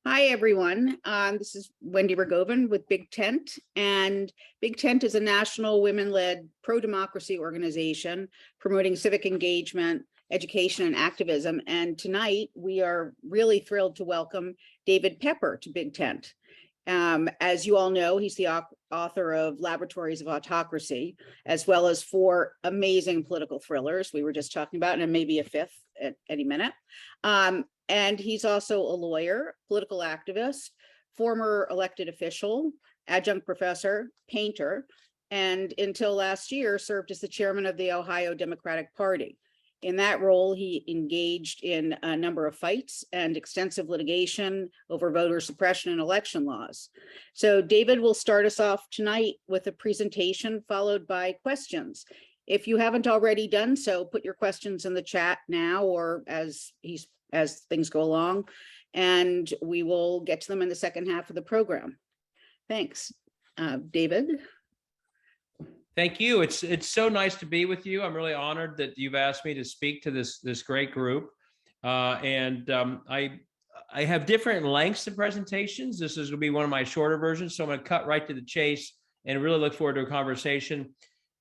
Hi, everyone. This is Wendy Rogovin with Big Tent, and Big Tent is a national women-led pro-democracy organization promoting civic engagement, education, and activism. And tonight, we are really thrilled to welcome David Pepper to Big Tent. As you all know, he's the author of Laboratories of Autocracy, as well as 4 amazing political thrillers we were just talking about, and maybe a 5th at any minute. And he's also a lawyer, political activist, former elected official, adjunct professor, painter, and until last year served as the chairman of the Ohio Democratic Party. In that role, he engaged in a number of fights and extensive litigation over voter suppression and election laws. So David will start us off tonight with a presentation followed by questions. If you haven't already done so, put your questions in the chat now or as things go along, and we will get to them in the second half of the program. Thanks. David. Thank you. It's so nice to be with you. I'm really honored that you've asked me to speak to this great group. I have different lengths of presentations. This is going to be one of my shorter versions, so I'm going to cut right to the chase and really look forward to a conversation.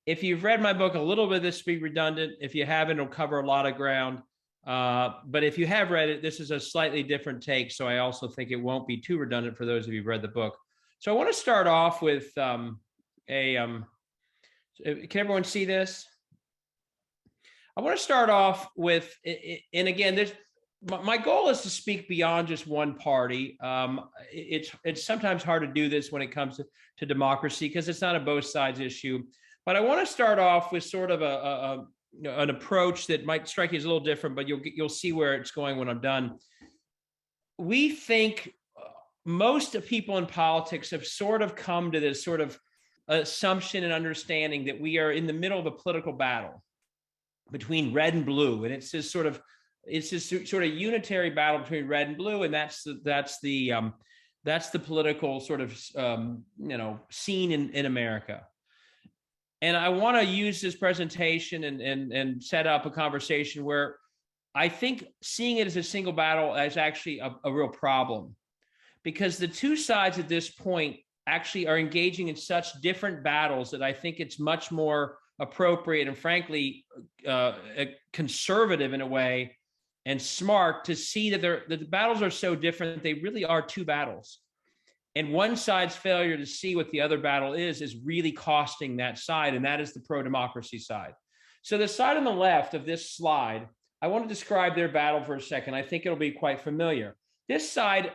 If you've read my book, a little bit of this will be redundant. If you haven't, it'll cover a lot of ground. But if you have read it, this is a slightly different take. So I also think it won't be too redundant for those of you who've read the book. So I want to start off with can everyone see this? I want to start off with, and again, my goal is to speak beyond just one party. It's sometimes hard to do this when it comes to democracy because it's not a both sides issue. But I want to start off with sort of an approach that might strike you as a little different, but you'll see where it's going when I'm done. We think most of people in politics have sort of come to this sort of assumption and understanding that we are in the middle of a political battle between red and blue, and it's this sort of unitary battle between red and blue, and that's the political sort of scene in America. And I want to use this presentation and set up a conversation where I think seeing it as a single battle is actually a real problem, because the two sides at this point actually are engaging in such different battles that I think it's much more appropriate and frankly conservative in a way and smart to see that the battles are so different. They really are two battles. And one side's failure to see what the other battle is really costing that side, and that is the pro-democracy side. So the side on the left of this slide, I want to describe their battle for a second. I think it'll be quite familiar. This side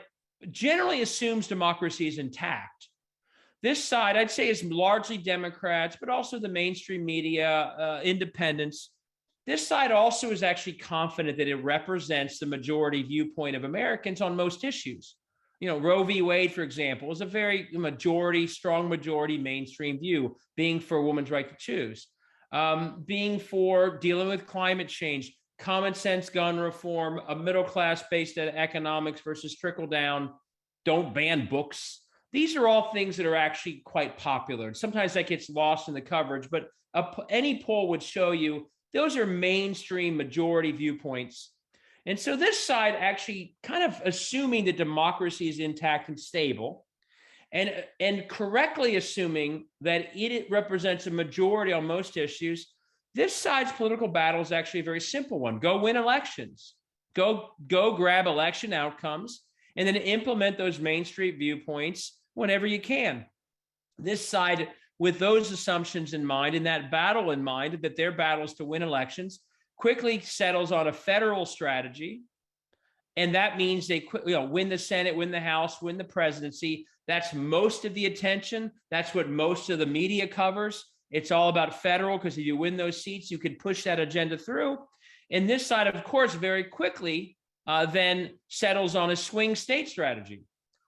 generally assumes democracy is intact. This side, I'd say, is largely Democrats, but also the mainstream media, independents. This side also is actually confident that it represents the majority viewpoint of Americans on most issues. Roe v. Wade, for example, is a very strong majority mainstream view, being for a woman's right to choose, being for dealing with climate change, common sense gun reform, a middle class based on economics versus trickle down, don't ban books. These are all things that are actually quite popular. Sometimes that gets lost in the coverage, but any poll would show you those are mainstream majority viewpoints. And so this side actually kind of assuming that democracy is intact and stable, and correctly assuming that it represents a majority on most issues, this side's political battle is actually a very simple one. Go win elections. Go grab election outcomes and then implement those mainstream viewpoints whenever you can. This side, with those assumptions in mind and that battle in mind, that their battle is to win elections, quickly settles on a federal strategy. And that means they win the Senate, win the House, win the presidency. That's most of the attention. That's what most of the media covers. It's all about federal, because if you win those seats, you can push that agenda through. And this side, of course, very quickly then settles on a swing state strategy.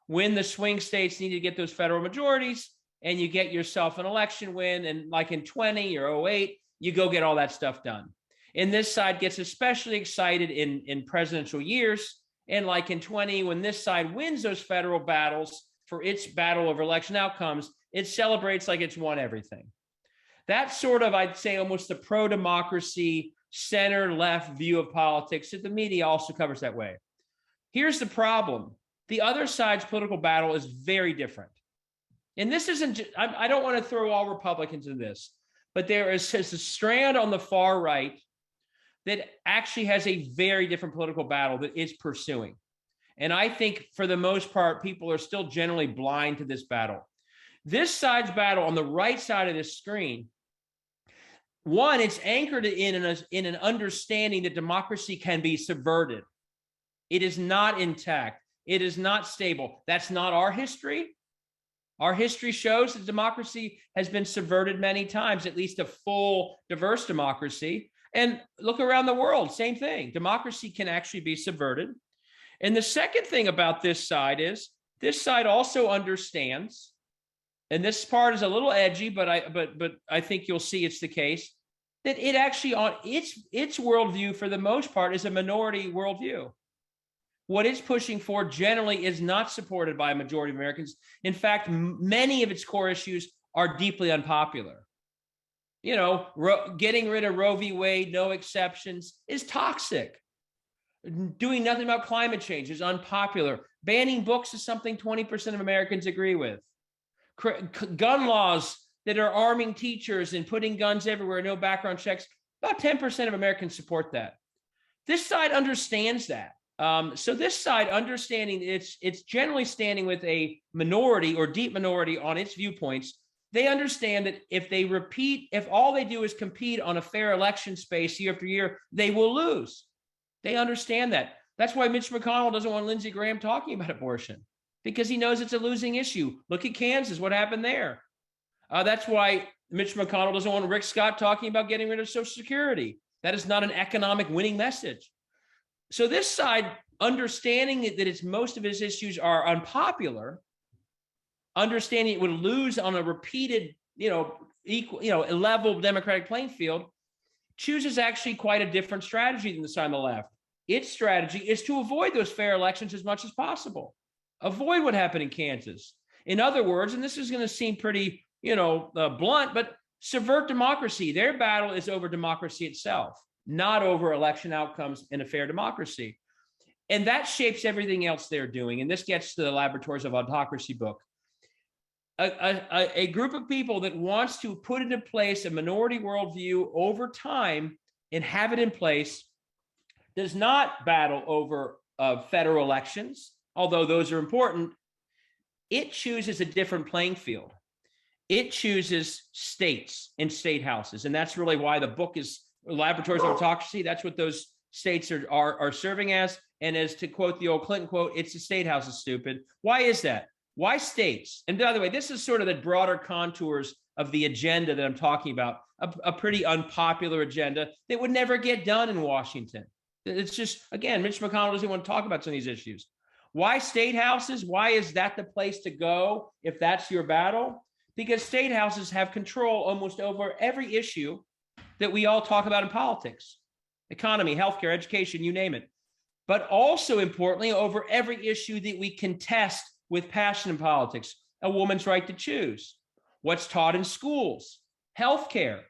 When the swing states need to get those federal majorities and you get yourself an election win, and like in 20 or 08, you go get all that stuff done. And this side gets especially excited in presidential years. And like in 20, when this side wins those federal battles for its battle over election outcomes, it celebrates like it's won everything. That's sort of, I'd say, almost the pro-democracy, center-left view of politics that the media also covers that way. Here's the problem. The other side's political battle is very different. And this isn't, I don't want to throw all Republicans in this, but there is a strand on the far right that actually has a very different political battle that it's pursuing. And I think for the most part, people are still generally blind to this battle. This side's battle on the right side of this screen, one, it's anchored in an understanding that democracy can be subverted. It is not intact. It is not stable. That's not our history. Our history shows that democracy has been subverted many times, at least a full, diverse democracy. And look around the world, same thing. Democracy can actually be subverted. And the second thing about this side is this side also understands, and this part is a little edgy, but I think you'll see it's the case, that it actually on its worldview for the most part is a minority worldview. What it's pushing for generally is not supported by a majority of Americans. In fact, many of its core issues are deeply unpopular. You know, getting rid of Roe v. Wade, no exceptions, is toxic. Doing nothing about climate change is unpopular. Banning books is something 20% of Americans agree with. Gun laws that are arming teachers and putting guns everywhere, no background checks, about 10% of Americans support that. This side understands that. So this side, understanding it's generally standing with a minority or deep minority on its viewpoints, they understand that if all they do is compete on a fair election space year after year, they will lose. They understand that. That's why Mitch McConnell doesn't want Lindsey Graham talking about abortion, because he knows it's a losing issue. Look at Kansas, what happened there? That's why Mitch McConnell doesn't want Rick Scott talking about getting rid of Social Security. That is not an economic winning message. So this side, understanding that most of its issues are unpopular, understanding it would lose on a repeated, a level democratic playing field, chooses actually quite a different strategy than the side on the left. Its strategy is to avoid those fair elections as much as possible. Avoid what happened in Kansas. In other words, and this is going to seem pretty, blunt, but subvert democracy. Their battle is over democracy itself, not over election outcomes in a fair democracy. And that shapes everything else they're doing. And this gets to the Laboratories of Autocracy book. A group of people that wants to put into place a minority worldview over time and have it in place does not battle over federal elections, although those are important. It chooses a different playing field. It chooses states and state houses. And that's really why the book is Laboratories of Autocracy. That's what those states are serving as. And as to quote the old Clinton quote, it's the state house is stupid. Why is that? Why states? And by the way, this is sort of the broader contours of the agenda that I'm talking about, a pretty unpopular agenda that would never get done in Washington. It's just, again, Mitch McConnell doesn't want to talk about some of these issues. Why state houses? Why is that the place to go if that's your battle? Because state houses have control almost over every issue that we all talk about in politics, economy, healthcare, education, you name it. But also importantly, over every issue that we contest with passion in politics, a woman's right to choose, what's taught in schools, healthcare,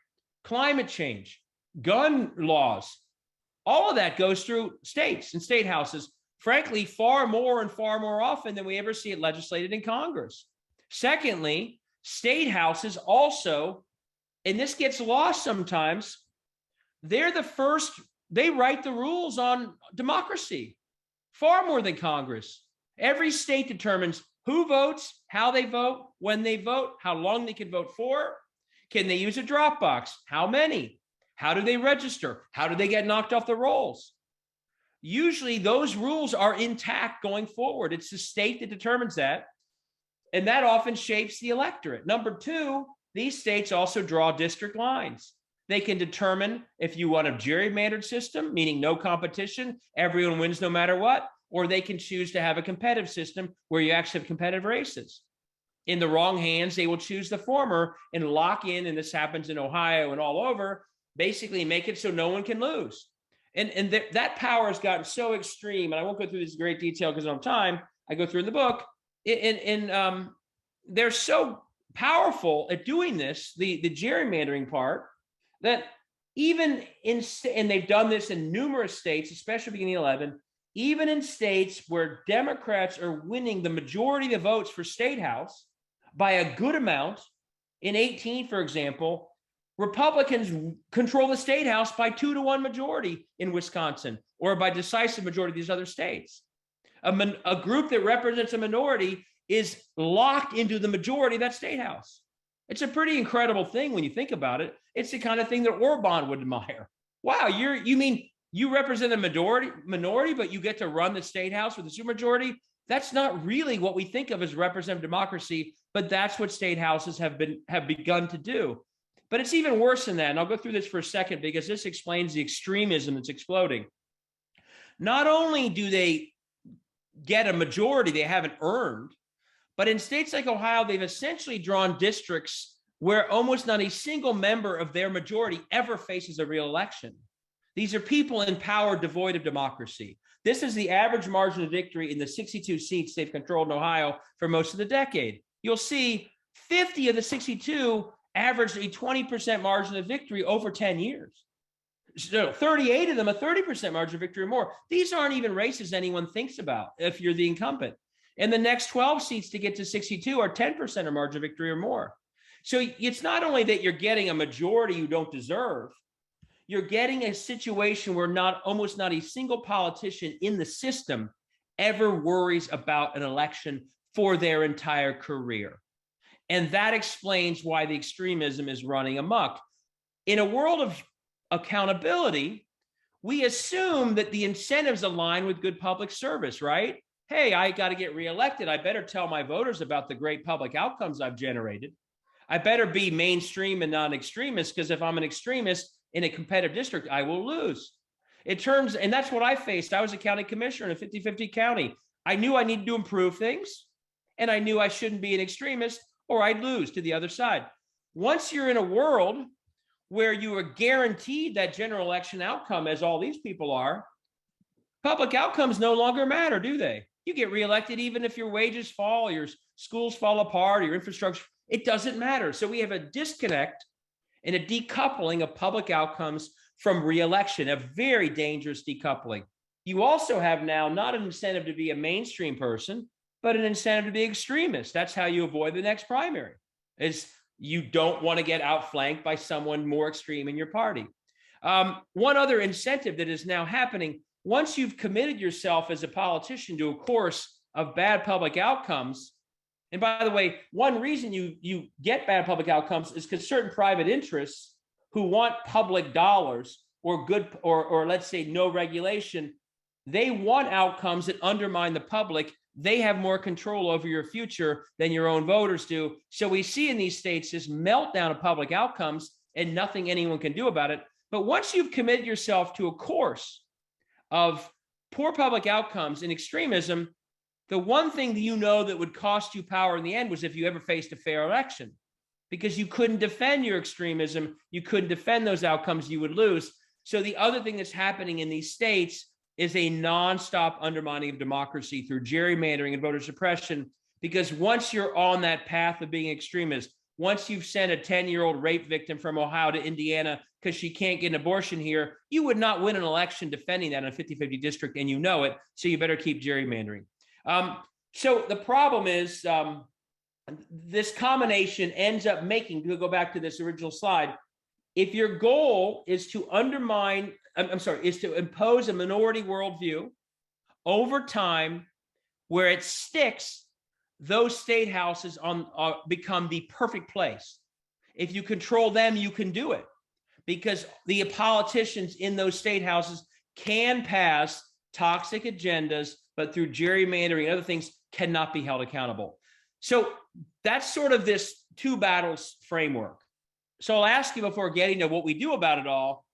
climate change, gun laws, all of that goes through states and state houses, frankly, far more and far more often than we ever see it legislated in Congress. Secondly, state houses also, and this gets lost sometimes, they're the first, they write the rules on democracy, far more than Congress. Every state determines who votes, how they vote, when they vote, how long they can vote for. Can they use a drop box? How many? How do they register? How do they get knocked off the rolls? Usually those rules are intact going forward. It's the state that determines that. And that often shapes the electorate. Number two, these states also draw district lines. They can determine if you want a gerrymandered system, meaning no competition, everyone wins no matter what, or they can choose to have a competitive system where you actually have competitive races. In the wrong hands, they will choose the former and lock in, and this happens in Ohio and all over, basically make it so no one can lose. And that power has gotten so extreme, and I won't go through this in great detail because I don't have time. I go through in the book, they're so powerful at doing this, the gerrymandering part, that even and they've done this in numerous states, especially beginning 11, even in states where Democrats are winning the majority of the votes for state house by a good amount, in 18, for example, Republicans control the state house by 2-to-1 majority in Wisconsin, or by decisive majority of these other states. A group that represents a minority is locked into the majority of that state house. It's a pretty incredible thing when you think about it. It's the kind of thing that Orban would admire. Wow, you mean you represent a minority, but you get to run the state house with a supermajority? That's not really what we think of as representative democracy, but that's what state houses have begun to do. But it's even worse than that. And I'll go through this for a second because this explains the extremism that's exploding. Not only do they get a majority they haven't earned, but in states like Ohio, they've essentially drawn districts where almost not a single member of their majority ever faces a real election. These are people in power devoid of democracy. This is the average margin of victory in the 62 seats they've controlled in Ohio for most of the decade. You'll see 50 of the 62 averaged a 20% margin of victory over 10 years. So 38 of them, a 30% margin of victory or more. These aren't even races anyone thinks about if you're the incumbent. And the next 12 seats to get to 62 are 10% of margin of victory or more. So it's not only that you're getting a majority you don't deserve, you're getting a situation where almost not a single politician in the system ever worries about an election for their entire career. And that explains why the extremism is running amok. In a world of accountability, we assume that the incentives align with good public service, right? Hey, I got to get reelected. I better tell my voters about the great public outcomes I've generated. I better be mainstream and not extremist, because if I'm an extremist in a competitive district, I will lose. And that's what I faced. I was a county commissioner in a 50-50 county. I knew I needed to improve things, and I knew I shouldn't be an extremist or I'd lose to the other side. Once you're in a world where you are guaranteed that general election outcome, as all these people are, public outcomes no longer matter, do they? You get reelected even if your wages fall, your schools fall apart, your infrastructure, it doesn't matter. So we have a disconnect and a decoupling of public outcomes from reelection, a very dangerous decoupling. You also have now not an incentive to be a mainstream person, but an incentive to be extremist. That's how you avoid the next primary, is you don't want to get outflanked by someone more extreme in your party. One other incentive that is now happening, once you've committed yourself as a politician to a course of bad public outcomes, and by the way, one reason you get bad public outcomes is because certain private interests who want public dollars or let's say no regulation, they want outcomes that undermine the public. They have more control over your future than your own voters do. So we see in these states this meltdown of public outcomes and nothing anyone can do about it. But once you've committed yourself to a course of poor public outcomes and extremism, the one thing that you know that would cost you power in the end was if you ever faced a fair election, because you couldn't defend your extremism, you couldn't defend those outcomes, you would lose. So the other thing that's happening in these states is a nonstop undermining of democracy through gerrymandering and voter suppression, because once you're on that path of being extremist, once you've sent a 10-year-old rape victim from Ohio to Indiana because she can't get an abortion here, you would not win an election defending that in a 50-50 district, and you know it, so you better keep gerrymandering. So the problem is this combination ends up making, to go back to this original slide, if your goal is to is to impose a minority worldview over time where it sticks, those state houses become the perfect place. If you control them, you can do it, because the politicians in those state houses can pass toxic agendas, but through gerrymandering and other things cannot be held accountable. So that's sort of this two battles framework. So I'll ask you before getting to what we do about it all,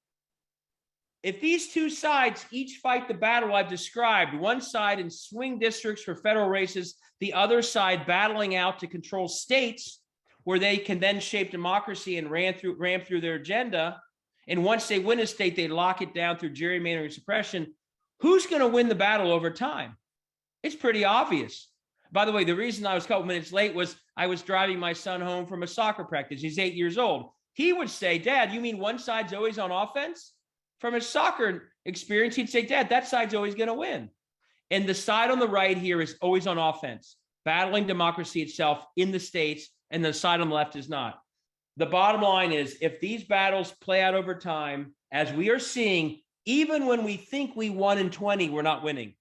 if these two sides each fight the battle I've described, one side in swing districts for federal races, the other side battling out to control states where they can then shape democracy and ramp through their agenda, and once they win a state, they lock it down through gerrymandering and suppression, who's going to win the battle over time? It's pretty obvious. By the way, the reason I was a couple minutes late was I was driving my son home from a soccer practice. He's 8 years old. He would say, "Dad, you mean one side's always on offense?" From his soccer experience, he'd say, "Dad, that side's always going to win." And the side on the right here is always on offense, battling democracy itself in the states, and the side on the left is not. The bottom line is, if these battles play out over time, as we are seeing, even when we think we won in 20, we're not winning,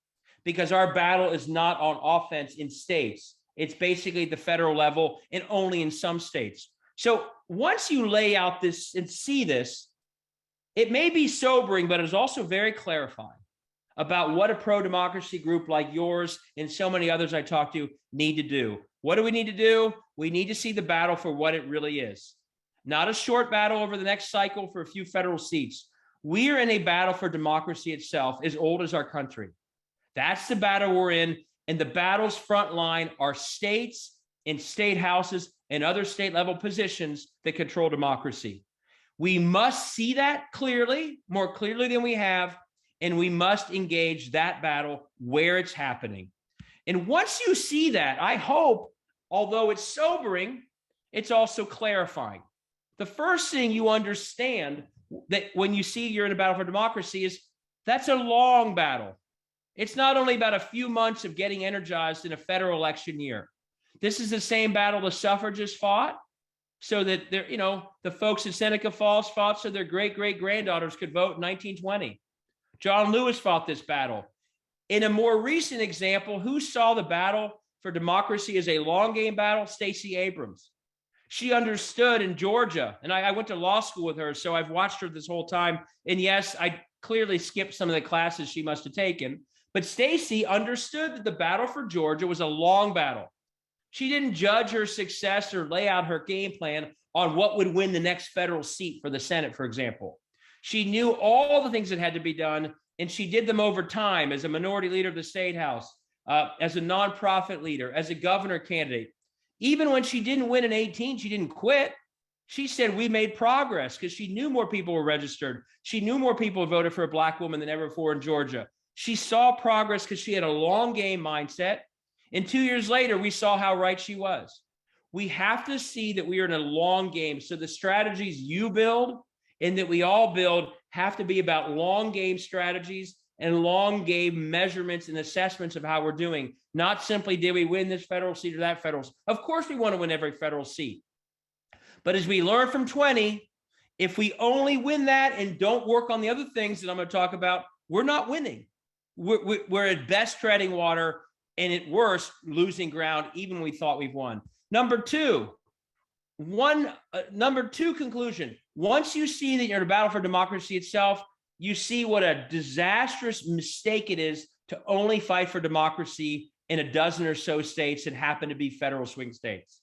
because our battle is not on offense in states. It's basically at the federal level and only in some states. So once you lay out this and see this, it may be sobering, but it's also very clarifying about what a pro-democracy group like yours and so many others I talk to need to do. What do we need to do? We need to see the battle for what it really is. Not a short battle over the next cycle for a few federal seats. We are in a battle for democracy itself, as old as our country. That's the battle we're in. And the battle's front line are states and state houses and other state level positions that control democracy. We must see that clearly, more clearly than we have, and we must engage that battle where it's happening. And once you see that, I hope, although it's sobering, it's also clarifying. The first thing you understand that when you see you're in a battle for democracy is that's a long battle. It's not only about a few months of getting energized in a federal election year. This is the same battle the suffragists fought so that they're, the folks at Seneca Falls fought so their great-great-granddaughters could vote in 1920. John Lewis fought this battle. In a more recent example, who saw the battle for democracy as a long game battle? Stacey Abrams. She understood in Georgia, and I went to law school with her, so I've watched her this whole time. And yes, I clearly skipped some of the classes she must have taken, but Stacey understood that the battle for Georgia was a long battle. She didn't judge her success or lay out her game plan on what would win the next federal seat for the Senate, for example. She knew all the things that had to be done, and she did them over time as a minority leader of the state house, as a nonprofit leader, as a governor candidate. Even when she didn't win in 18, she didn't quit. She said we made progress because she knew more people were registered. She knew more people voted for a Black woman than ever before in Georgia. She saw progress because she had a long game mindset. And 2 years later, we saw how right she was. We have to see that we are in a long game. So the strategies you build and that we all build have to be about long game strategies and long game measurements and assessments of how we're doing. Not simply, did we win this federal seat or that federal seat? Of course, we want to win every federal seat. But as we learned from 20, if we only win that and don't work on the other things that I'm going to talk about, we're not winning. We're at best treading water, and at worst, losing ground, even when we thought we've won. Number two conclusion. Once you see that you're in a battle for democracy itself, you see what a disastrous mistake it is to only fight for democracy in a dozen or so states that happen to be federal swing states.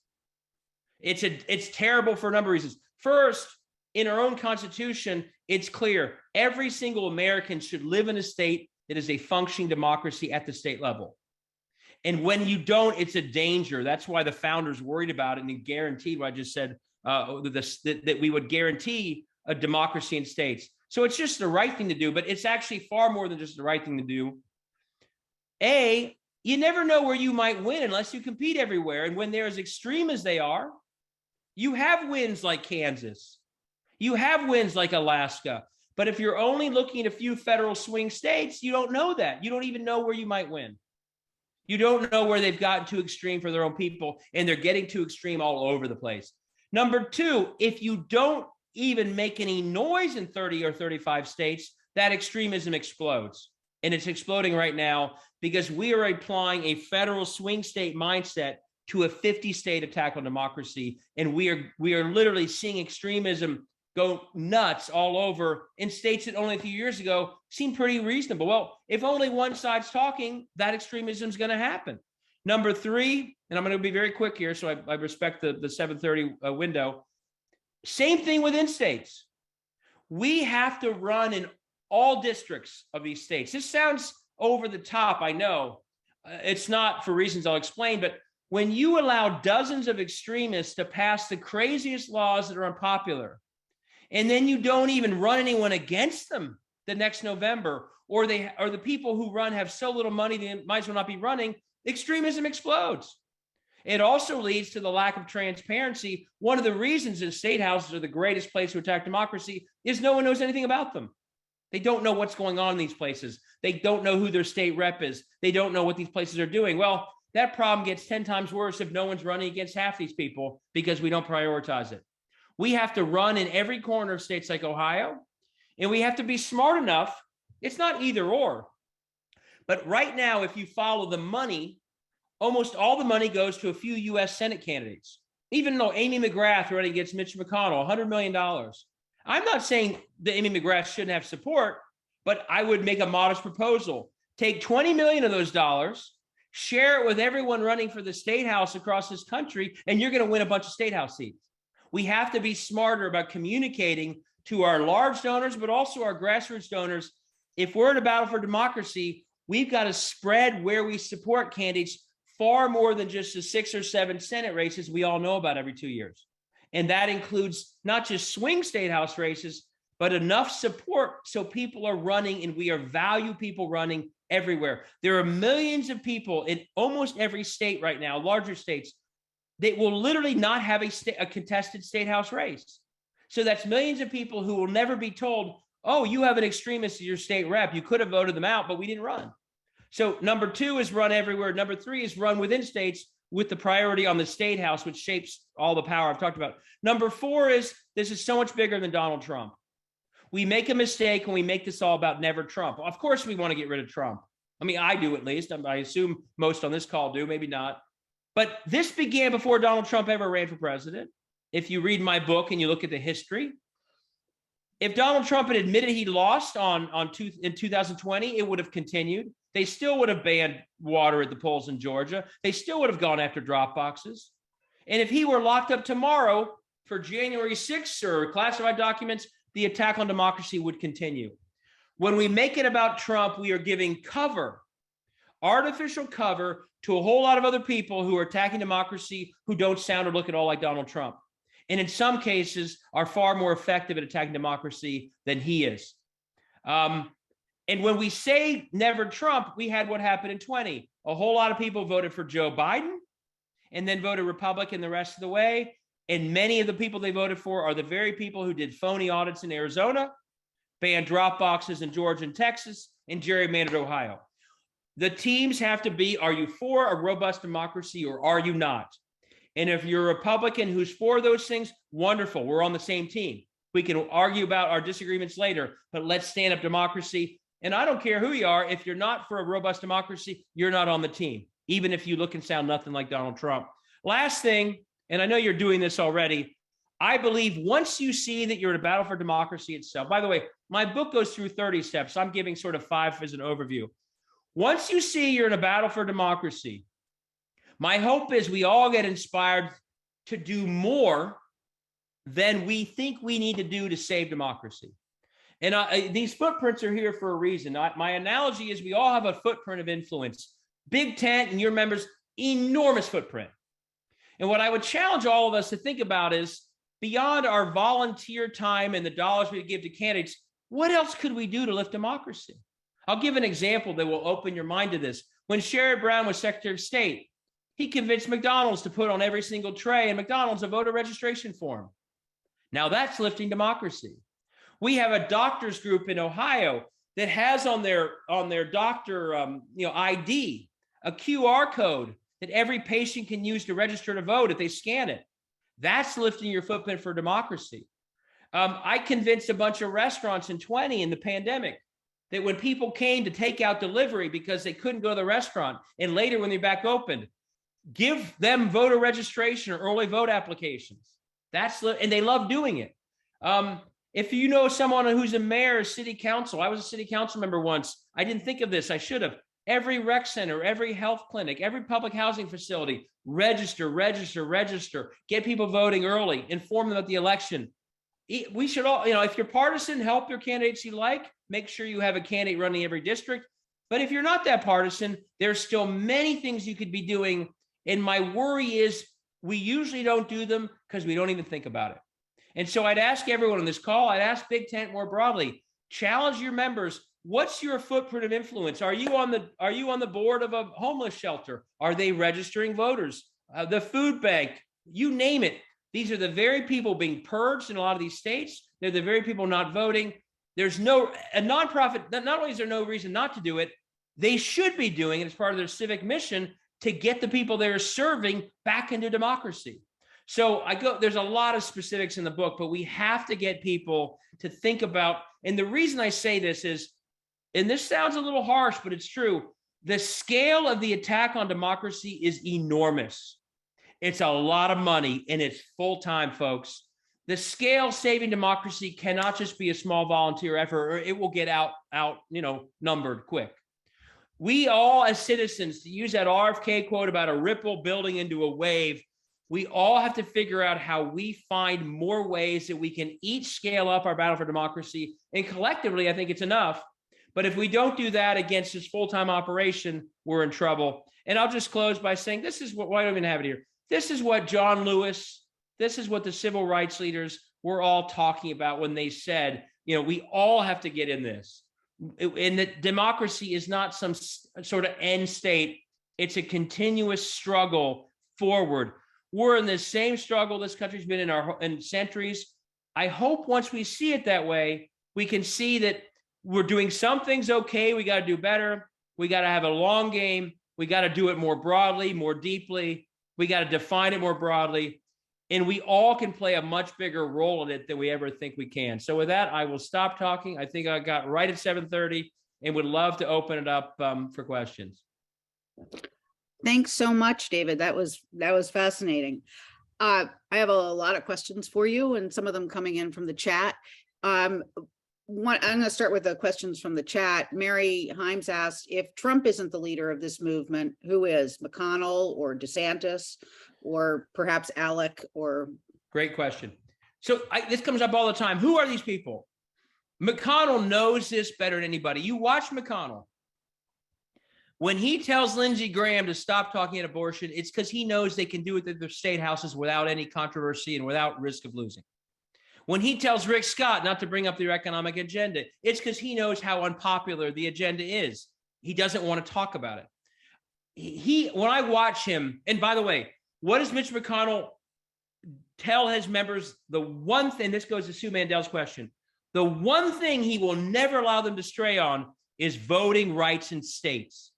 It's terrible for a number of reasons. First, in our own Constitution, it's clear every single American should live in a state that is a functioning democracy at the state level. And when you don't, it's a danger. That's why the founders worried about it and guaranteed what I just said, that we would guarantee a democracy in states. So it's just the right thing to do, but it's actually far more than just the right thing to do. You never know where you might win unless you compete everywhere. And when they're as extreme as they are, you have wins like Kansas. You have wins like Alaska. But if you're only looking at a few federal swing states, you don't know that. You don't even know where you might win. You don't know where they've gotten too extreme for their own people, and they're getting too extreme all over the place. Number two, if you don't even make any noise in 30 or 35 states, that extremism explodes. And it's exploding right now because we are applying a federal swing state mindset to a 50-state attack on democracy. And we are literally seeing extremism go nuts all over in states that only a few years ago seemed pretty reasonable. Well, if only one side's talking, that extremism is going to happen. Number three, and I'm going to be very quick here, so I respect the 7:30 window. Same thing within states. We have to run in all districts of these states. This sounds over the top, I know. It's not for reasons I'll explain, but when you allow dozens of extremists to pass the craziest laws that are unpopular, and then you don't even run anyone against them the next November, or the people who run have so little money they might as well not be running, extremism explodes. It also leads to the lack of transparency. One of the reasons that state houses are the greatest place to attack democracy is no one knows anything about them. They don't know what's going on in these places. They don't know who their state rep is. They don't know what these places are doing. Well, that problem gets 10 times worse if no one's running against half these people because we don't prioritize it. We have to run in every corner of states like Ohio, and we have to be smart enough. It's not either or. But right now, if you follow the money, almost all the money goes to a few U.S. Senate candidates. Even though Amy McGrath running against Mitch McConnell, $100 million. I'm not saying that Amy McGrath shouldn't have support, but I would make a modest proposal. Take 20 million of those dollars, share it with everyone running for the state house across this country, and you're going to win a bunch of state house seats. We have to be smarter about communicating to our large donors, but also our grassroots donors. If we're in a battle for democracy, we've got to spread where we support candidates far more than just the 6 or 7 Senate races we all know about every 2 years. And that includes not just swing state house races, but enough support so people are running, and we are value people running everywhere. There are millions of people in almost every state right now, larger states, that will literally not have a contested state house race. So that's millions of people who will never be told, oh, you have an extremist as your state rep. You could have voted them out, but we didn't run. So number 2 is run everywhere. Number 3 is run within states with the priority on the state house, which shapes all the power I've talked about. Number 4 is this is so much bigger than Donald Trump. We make a mistake when we make this all about never Trump. Of course, we want to get rid of Trump. I mean, I do at least. I assume most on this call do, maybe not. But this began before Donald Trump ever ran for president. If you read my book and you look at the history, if Donald Trump had admitted he lost in 2020, it would have continued. They still would have banned water at the polls in Georgia. They still would have gone after drop boxes. And if he were locked up tomorrow for January 6th or classified documents, the attack on democracy would continue. When we make it about Trump, we are giving cover, artificial cover, to a whole lot of other people who are attacking democracy who don't sound or look at all like Donald Trump. And in some cases are far more effective at attacking democracy than he is. And when we say never Trump, we had what happened in 20. A whole lot of people voted for Joe Biden and then voted Republican the rest of the way. And many of the people they voted for are the very people who did phony audits in Arizona, banned drop boxes in Georgia and Texas, and gerrymandered Ohio. The teams have to be, are you for a robust democracy or are you not? And if you're a Republican who's for those things, wonderful. We're on the same team. We can argue about our disagreements later, but let's stand up democracy. And I don't care who you are. If you're not for a robust democracy, you're not on the team, even if you look and sound nothing like Donald Trump. Last thing, and I know you're doing this already, I believe once you see that you're in a battle for democracy itself, by the way, my book goes through 30 steps. I'm giving sort of 5 as an overview. Once you see you're in a battle for democracy, my hope is we all get inspired to do more than we think we need to do to save democracy. And these footprints are here for a reason. My analogy is we all have a footprint of influence. Big Tent and your members, enormous footprint. And what I would challenge all of us to think about is beyond our volunteer time and the dollars we give to candidates, what else could we do to lift democracy? I'll give an example that will open your mind to this. When Sherrod Brown was Secretary of State, he convinced McDonald's to put on every single tray in McDonald's a voter registration form. Now that's lifting democracy. We have a doctors group in Ohio that has on their doctor ID a QR code that every patient can use to register to vote if they scan it. That's lifting your footprint for democracy. I convinced a bunch of restaurants in 20 in the pandemic that when people came to take out delivery because they couldn't go to the restaurant, and later when they're back open, give them voter registration or early vote applications. And they love doing it. If you know someone who's a mayor or city council, I was a city council member once. I didn't think of this. I should have. Every rec center, every health clinic, every public housing facility, register. Get people voting early. Inform them about the election. We should all, if you're partisan, help your candidates you like. Make sure you have a candidate running every district. But if you're not that partisan, there's still many things you could be doing. And my worry is we usually don't do them because we don't even think about it. And so I'd ask everyone on this call, I'd ask Big Tent more broadly, challenge your members. What's your footprint of influence? Are you on the board of a homeless shelter? Are they registering voters? The food bank, you name it. These are the very people being purged in a lot of these states. They're the very people not voting. There's a nonprofit, not only is there no reason not to do it, they should be doing it as part of their civic mission to get the people they're serving back into democracy. So there's a lot of specifics in the book, but we have to get people to think about, and the reason I say this is, and this sounds a little harsh, but it's true, the scale of the attack on democracy is enormous. It's a lot of money, and it's full-time, folks. The scale saving democracy cannot just be a small volunteer effort, or it will get numbered quick. We all, as citizens, to use that RFK quote about a ripple building into a wave, we all have to figure out how we find more ways that we can each scale up our battle for democracy. And collectively, I think it's enough. But if we don't do that against this full-time operation, we're in trouble. And I'll just close by saying, why do I even have it here? This is what John Lewis, this is what the civil rights leaders were all talking about when they said, we all have to get in this. And that democracy is not some sort of end state. It's a continuous struggle forward. We're in the same struggle this country's been in centuries. I hope once we see it that way, we can see that we're doing some things okay. We got to do better. We got to have a long game. We got to do it more broadly, more deeply. We got to define it more broadly. And we all can play a much bigger role in it than we ever think we can. So with that, I will stop talking. I think I got right at 7:30 and would love to open it up for questions. Thanks so much, David. That was fascinating. I have a lot of questions for you, and some of them coming in from the chat. I'm going to start with the questions from the chat. Mary Himes asked, if Trump isn't the leader of this movement, who is? McConnell or DeSantis or perhaps Alec or? Great question. So this comes up all the time. Who are these people? McConnell knows this better than anybody. You watch McConnell. When he tells Lindsey Graham to stop talking about abortion, it's because he knows they can do it at their state houses without any controversy and without risk of losing. When he tells Rick Scott not to bring up their economic agenda, it's because he knows how unpopular the agenda is. He doesn't want to talk about it. When I watch him, and by the way, what does Mitch McConnell tell his members? The one thing, this goes to Sue Mandel's question, the one thing he will never allow them to stray on is voting rights in states,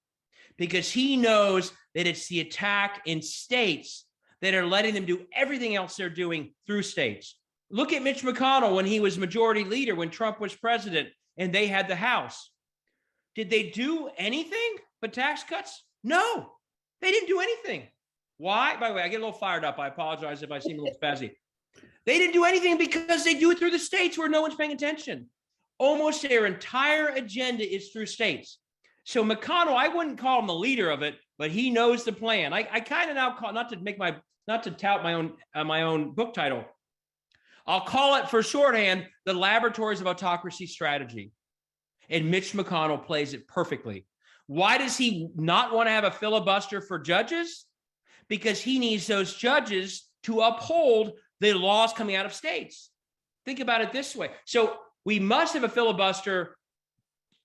because he knows that it's the attack in states that are letting them do everything else they're doing through states. Look at Mitch McConnell when he was majority leader, when Trump was president and they had the House. Did they do anything but tax cuts? No, they didn't do anything. Why? By the way, I get a little fired up. I apologize if I seem a little spazzy. They didn't do anything because they do it through the states where no one's paying attention. Almost their entire agenda is through states. So McConnell, I wouldn't call him the leader of it, but he knows the plan. I kind of now call, not to tout my own book title, I'll call it for shorthand, the Laboratories of Autocracy strategy. And Mitch McConnell plays it perfectly. Why does he not want to have a filibuster for judges? Because he needs those judges to uphold the laws coming out of states. Think about it this way. So we must have a filibuster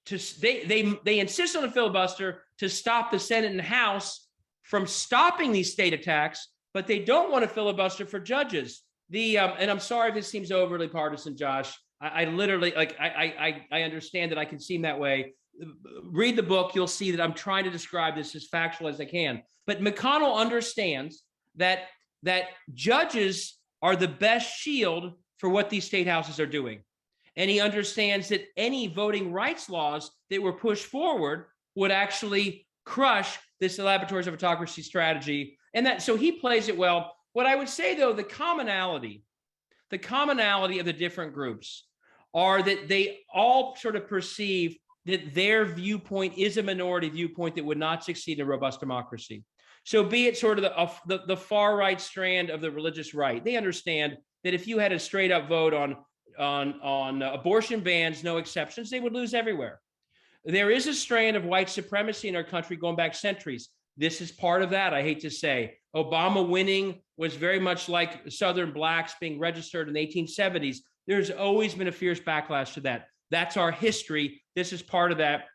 they insist on a filibuster to stop the Senate and House from stopping these state attacks, but they don't want a filibuster for judges. And I'm sorry if this seems overly partisan, Josh. I literally, I understand that I can seem that way. Read the book, you'll see that I'm trying to describe this as factual as I can. But McConnell understands that judges are the best shield for what these state houses are doing. And he understands that any voting rights laws that were pushed forward would actually crush this Laboratories of Autocracy strategy. And so he plays it well. What I would say, though, the commonality of the different groups are that they all sort of perceive that their viewpoint is a minority viewpoint that would not succeed in a robust democracy. So be it sort of the far right strand of the religious right, they understand that if you had a straight up vote on abortion bans, no exceptions, they would lose everywhere. There is a strand of white supremacy in our country going back centuries. This is part of that, I hate to say. Obama winning was very much like Southern blacks being registered in the 1870s. There's always been a fierce backlash to that. That's our history. This is part of that.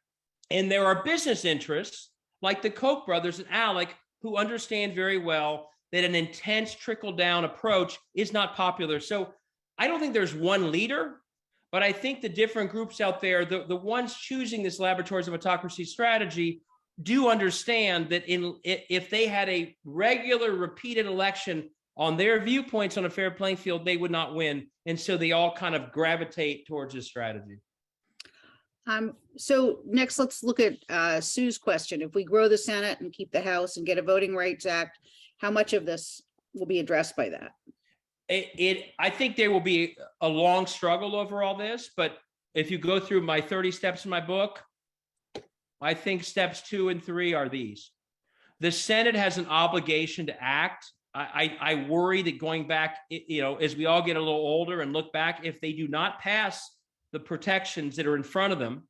And there are business interests like the Koch brothers and Alec who understand very well that an intense trickle-down approach is not popular. So I don't think there's one leader, But I think the different groups out there, the ones choosing this Laboratories of Autocracy strategy, do understand that if they had a regular repeated election on their viewpoints on a fair playing field, they would not win. And so they all kind of gravitate towards this strategy. So next, let's look at Sue's question. If we grow the Senate and keep the House and get a Voting Rights Act, how much of this will be addressed by that? I think there will be a long struggle over all this, but if you go through my 30 steps in my book, I think steps 2 and 3 are these. The Senate has an obligation to act. I worry that going back, as we all get a little older and look back, if they do not pass the protections that are in front of them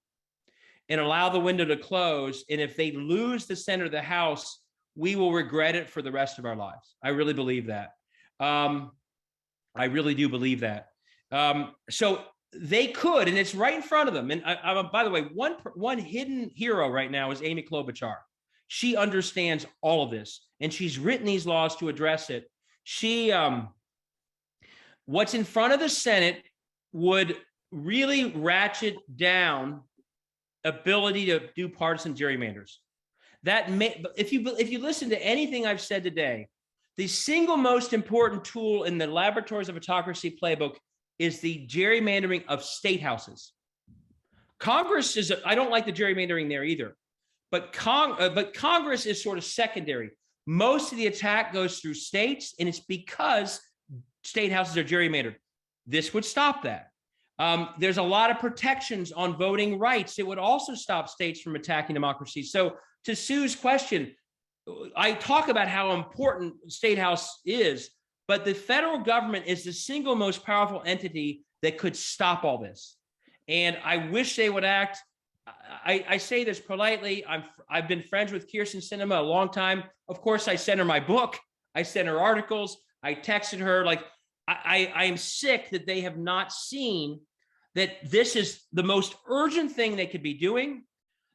and allow the window to close, and if they lose the Senate or the House, we will regret it for the rest of our lives. I really believe that. I really do believe that. So they could, and it's right in front of them. And by the way, one hidden hero right now is Amy Klobuchar. She understands all of this, and she's written these laws to address it. What's in front of the Senate would really ratchet down ability to do partisan gerrymanders. If you listen to anything I've said today, the single most important tool in the Laboratories of Autocracy playbook is the gerrymandering of state houses. Congress is, I don't like the gerrymandering there either, but Congress is sort of secondary. Most of the attack goes through states, and it's because state houses are gerrymandered. This would stop that. There's a lot of protections on voting rights. It would also stop states from attacking democracy. So to Sue's question, I talk about how important state house is, but the federal government is the single most powerful entity that could stop all this. And I wish they would act. I say this politely. I've been friends with Kirsten Sinema a long time. Of course, I sent her my book. I sent her articles. I texted her. Like, I am sick that they have not seen that this is the most urgent thing they could be doing.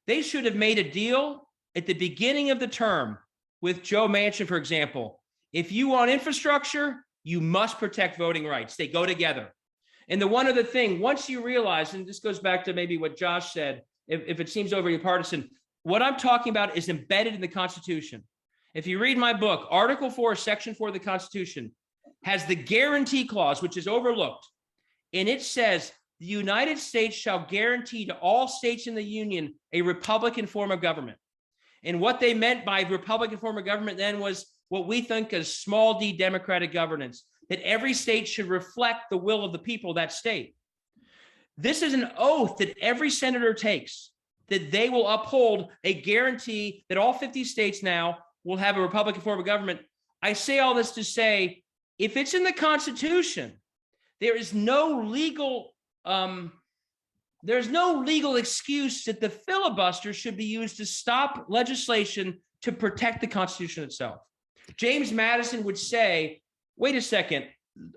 They should have made a deal at the beginning of the term with Joe Manchin, for example. If you want infrastructure, you must protect voting rights. They go together. And the one other thing, once you realize, and this goes back to maybe what Josh said, if it seems overly partisan, what I'm talking about is embedded in the Constitution. If you read my book, Article 4, Section 4 of the Constitution has the guarantee clause, which is overlooked. And it says, the United States shall guarantee to all states in the Union a Republican form of government. And what they meant by Republican form of government then was what we think as small d democratic governance, that every state should reflect the will of the people of that state. This is an oath that every senator takes, that they will uphold a guarantee that all 50 states now will have a Republican form of government. I say all this to say, if it's in the Constitution, there is no legal excuse that the filibuster should be used to stop legislation to protect the Constitution itself. James Madison would say, wait a second,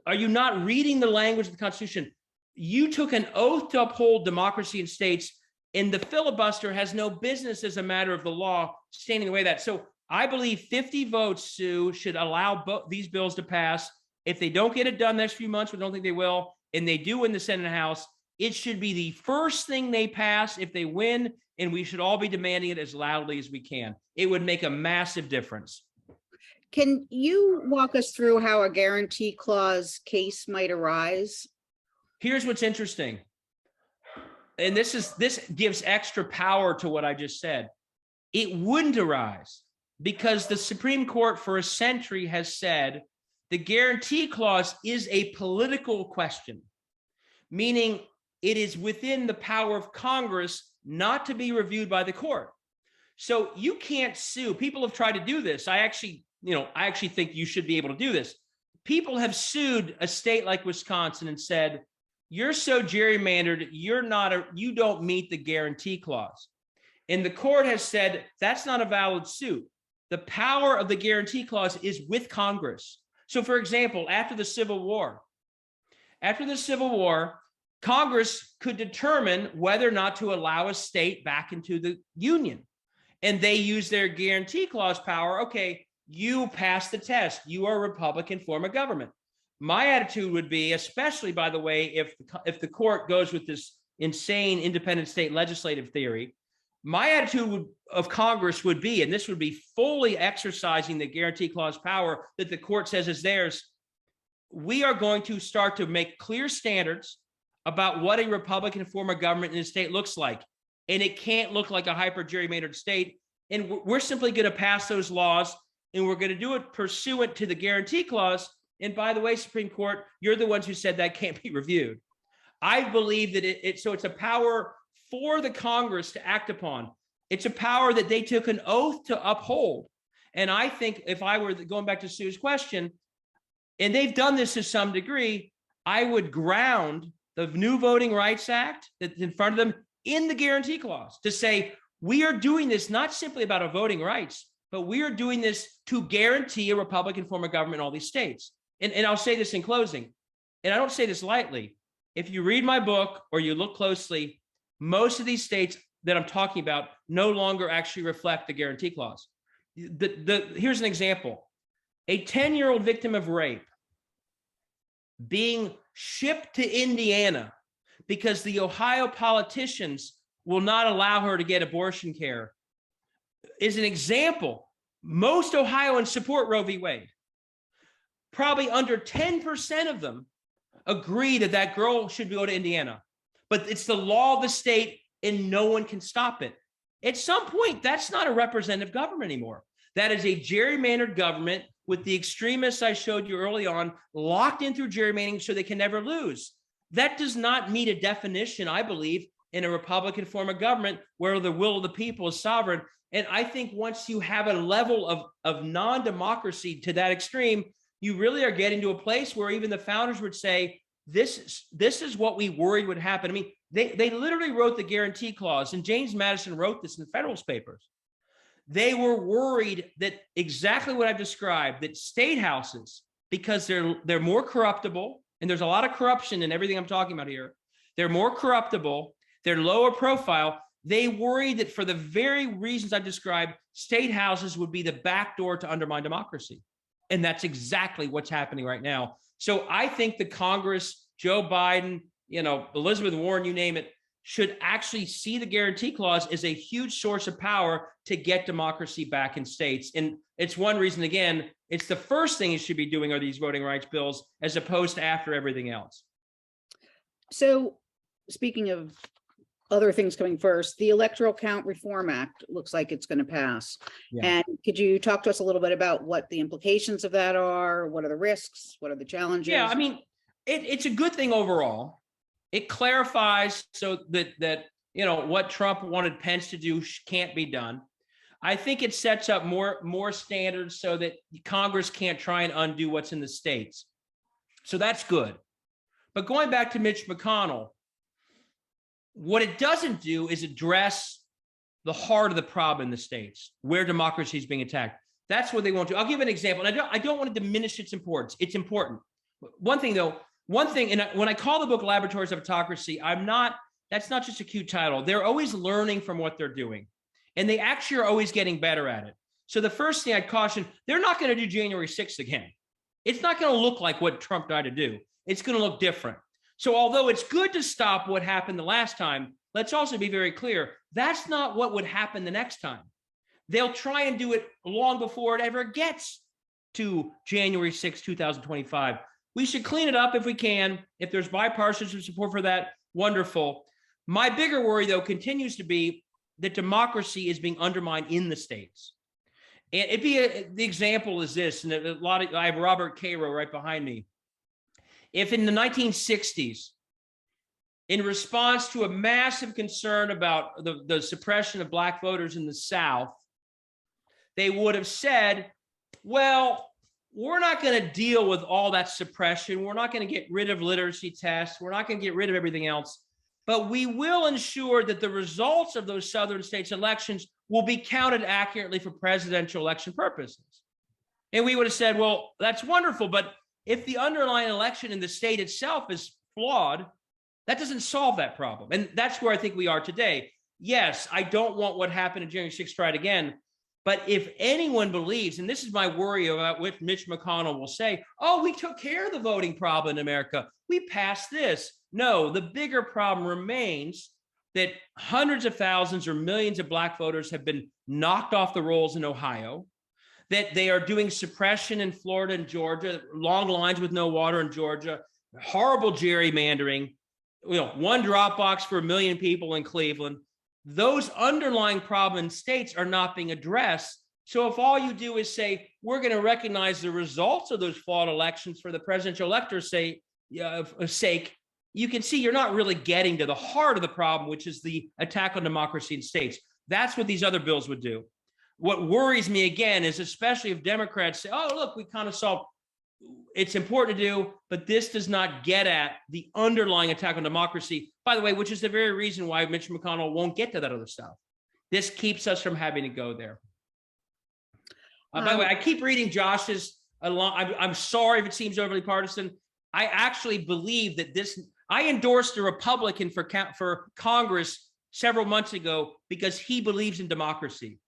are you not reading the language of the Constitution? You took an oath to uphold democracy in states, and the filibuster has no business as a matter of the law standing in the way of that. So I believe 50 votes, Sue, should allow these bills to pass. If they don't get it done next few months, we don't think they will, and they do in the Senate and House, it should be the first thing they pass if they win, and we should all be demanding it as loudly as we can. It would make a massive difference. Can you walk us through how a guarantee clause case might arise? Here's what's interesting. And this gives extra power to what I just said. It wouldn't arise because the Supreme Court for a century has said the guarantee clause is a political question, meaning it is within the power of Congress not to be reviewed by the court. So you can't sue. People have tried to do this. I actually think you should be able to do this. People have sued a state like Wisconsin and said, you're so gerrymandered, you don't meet the guarantee clause. And the court has said that's not a valid suit. The power of the guarantee clause is with Congress. So for example, after the Civil War, Congress could determine whether or not to allow a state back into the Union. And they use their guarantee clause power. Okay, you pass the test. You are a Republican form of government. my attitude would be, especially by the way, if the court goes with this insane independent state legislative theory, my attitude of Congress would be, and this would be fully exercising the guarantee clause power that the court says is theirs. We are going to start to make clear standards about what a Republican form of government in a state looks like. And it can't look like a hyper gerrymandered state. And we're simply going to pass those laws, and we're going to do it pursuant to the guarantee clause. And by the way, Supreme Court, you're the ones who said that can't be reviewed. I believe that so it's a power for the Congress to act upon. It's a power that they took an oath to uphold. And I think if I were going back to Sue's question, and they've done this to some degree, I would ground the new Voting Rights Act that's in front of them in the guarantee clause to say, we are doing this not simply about our voting rights, but we are doing this to guarantee a Republican form of government in all these states. And I'll say this in closing, and I don't say this lightly. If you read my book or you look closely, most of these states that I'm talking about no longer actually reflect the guarantee clause. Here's an example. A 10-year-old victim of rape being shipped to Indiana because the Ohio politicians will not allow her to get abortion care is an example. Most Ohioans support Roe v. Wade. Probably under 10% of them agree that that girl should go to Indiana, but it's the law of the state and no one can stop it. At some point, that's not a representative government anymore. That is a gerrymandered government with the extremists I showed you early on locked in through gerrymandering so they can never lose. That does not meet a definition, I believe, in a Republican form of government where the will of the people is sovereign. And I think once you have a level of non-democracy to that extreme, you really are getting to a place where even the founders would say, this is what we worried would happen. I mean, they literally wrote the guarantee clause, and James Madison wrote this in the Federalist Papers. They were worried that exactly what I've described, that state houses, because they're more corruptible, and there's a lot of corruption in everything I'm talking about here. They're more corruptible, they're lower profile. They worried that for the very reasons I've described, state houses would be the back door to undermine democracy. And that's exactly what's happening right now. So I think the Congress, Joe Biden, Elizabeth Warren, you name it, should actually see the guarantee clause as a huge source of power to get democracy back in states. And it's one reason, again, it's the first thing it should be doing are these voting rights bills, as opposed to after everything else. So speaking of other things coming first, the Electoral Count Reform Act looks like it's going to pass. Yeah. And could you talk to us a little bit about what the implications of that are? What are the risks? What are the challenges? Yeah, I mean, it's a good thing overall. It clarifies so that what Trump wanted Pence to do can't be done. I think it sets up more standards so that Congress can't try and undo what's in the states. So that's good. But going back to Mitch McConnell, what it doesn't do is address the heart of the problem in the states where democracy is being attacked. That's what they won't do. I'll give an example. And I don't want to diminish its importance. It's important. One thing, and when I call the book Laboratories of Autocracy, that's not just a cute title. They're always learning from what they're doing. And they actually are always getting better at it. So the first thing I'd caution, they're not going to do January 6th again. It's not going to look like what Trump tried to do. It's going to look different. So although it's good to stop what happened the last time, let's also be very clear, that's not what would happen the next time. They'll try and do it long before it ever gets to January 6, 2025. We should clean it up if we can. If there's bipartisan support for that, wonderful. My bigger worry, though, continues to be that democracy is being undermined in the states. And the example is this, and I have Robert Cairo right behind me. If in the 1960s, in response to a massive concern about the suppression of Black voters in the South, they would have said, well, we're not going to deal with all that suppression. We're not going to get rid of literacy tests. We're not going to get rid of everything else. But we will ensure that the results of those Southern states' elections will be counted accurately for presidential election purposes. And we would have said, well, that's wonderful, but if the underlying election in the state itself is flawed, that doesn't solve that problem. And that's where I think we are today. Yes, I don't want what happened in January 6th tried again, But if anyone believes, and this is my worry about what Mitch McConnell will say, oh, we took care of the voting problem in America. We passed this. No, the bigger problem remains that hundreds of thousands or millions of Black voters have been knocked off the rolls in Ohio, that they are doing suppression in Florida and Georgia, long lines with no water in Georgia, horrible gerrymandering, one drop box for 1 million people in Cleveland. Those underlying problem states are not being addressed. So if all you do is say, we're going to recognize the results of those flawed elections for the presidential elector's sake, you can see you're not really getting to the heart of the problem, which is the attack on democracy in states. That's what these other bills would do. What worries me again is, especially if Democrats say, oh, look, we kind of solved, it's important to do, but this does not get at the underlying attack on democracy, by the way, which is the very reason why Mitch McConnell won't get to that other stuff. This keeps us from having to go there. By the way, I keep reading Josh's, I'm sorry if it seems overly partisan. I actually believe that I endorsed a Republican for Congress several months ago because he believes in democracy.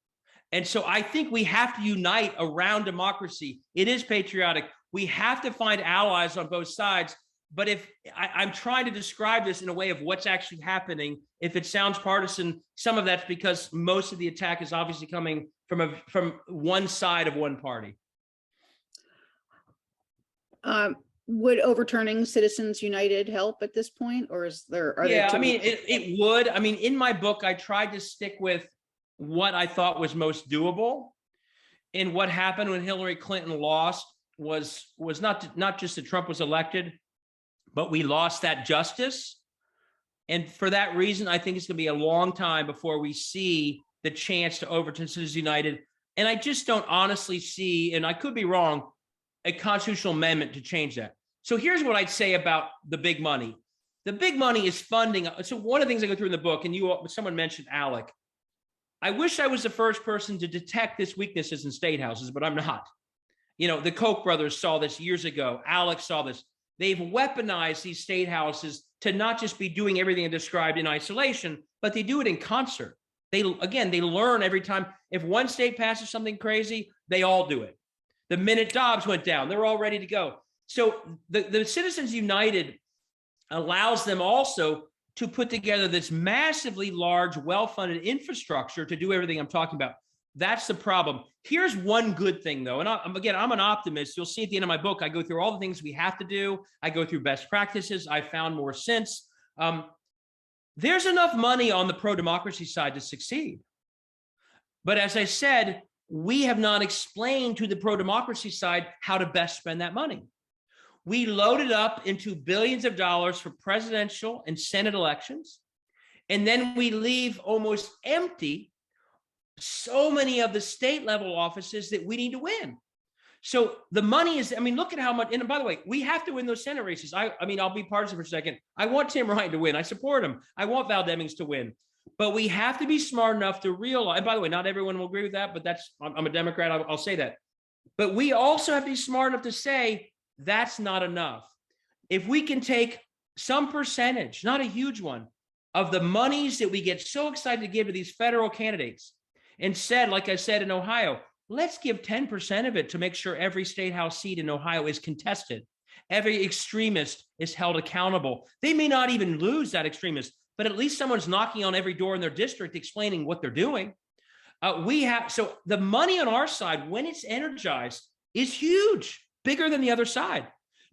And so I think we have to unite around democracy. It is patriotic. We have to find allies on both sides. But if I'm trying to describe this in a way of what's actually happening, if it sounds partisan, some of that's because most of the attack is obviously coming from one side of one party. Would overturning Citizens United help at this point, or is there? It would. I mean, in my book, I tried to stick with what I thought was most doable. And what happened when Hillary Clinton lost was not just that Trump was elected, but we lost that justice. And for that reason, I think it's going to be a long time before we see the chance to overturn Citizens United. And I just don't honestly see, and I could be wrong, a constitutional amendment to change that. So here's what I'd say about the big money. The big money is funding. So one of the things I go through in the book, and someone mentioned ALEC. I wish I was the first person to detect this weaknesses in state houses, but I'm not. The Koch brothers saw this years ago. ALEC saw this. They've weaponized these state houses to not just be doing everything I described in isolation, but they do it in concert. They learn every time. If one state passes something crazy, they all do it. The minute Dobbs went down, they're all ready to go. So the Citizens United allows them also to put together this massively large, well-funded infrastructure to do everything I'm talking about. That's the problem. Here's one good thing, though. And I'm an optimist. You'll see at the end of my book, I go through all the things we have to do. I go through best practices. I found more since. There's enough money on the pro-democracy side to succeed. But as I said, we have not explained to the pro-democracy side how to best spend that money. We loaded up into billions of dollars for presidential and Senate elections, and then we leave almost empty so many of the state level offices that we need to win. So the money is, look at how much, and by the way, we have to win those Senate races. I'll be partisan for a second. I want Tim Ryan to win. I support him. I want Val Demings to win. But we have to be smart enough to realize, and by the way, not everyone will agree with that, but I'm a Democrat, I'll say that. But we also have to be smart enough to say, that's not enough. If we can take some percentage, not a huge one, of the monies that we get so excited to give to these federal candidates, and said, like I said in Ohio, let's give 10% of it to make sure every state house seat in Ohio is contested. Every extremist is held accountable. They may not even lose that extremist, but at least someone's knocking on every door in their district explaining what they're doing. So the money on our side, when it's energized, is huge, bigger than the other side.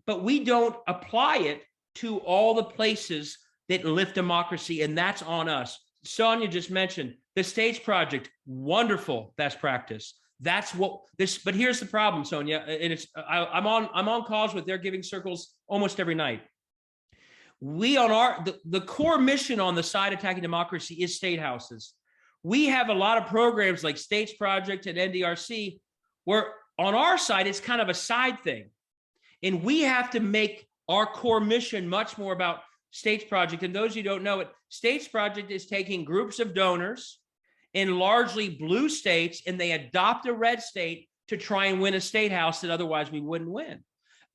But we don't apply it to all the places that lift democracy, and that's on us. Sonia just mentioned the States Project, wonderful best practice. That's what this, but here's the problem, Sonia, and I'm on calls with their giving circles almost every night. We the core mission on the side attacking democracy is state houses. We have a lot of programs like States Project and NDRC, where on our side, it's kind of a side thing. And we have to make our core mission much more about States Project. And those who don't know it, States Project is taking groups of donors in largely blue states, and they adopt a red state to try and win a state house that otherwise we wouldn't win.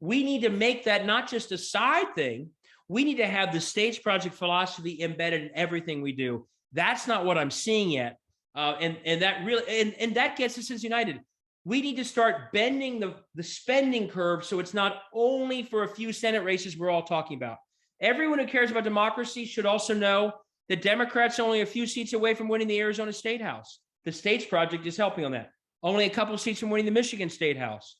We need to make that not just a side thing. We need to have the States Project philosophy embedded in everything we do. That's not what I'm seeing yet. And that really, and that gets us as united. We need to start bending the spending curve so it's not only for a few Senate races we're all talking about. Everyone who cares about democracy should also know that Democrats are only a few seats away from winning the Arizona State House. The States Project is helping on that. Only a couple seats from winning the Michigan State House.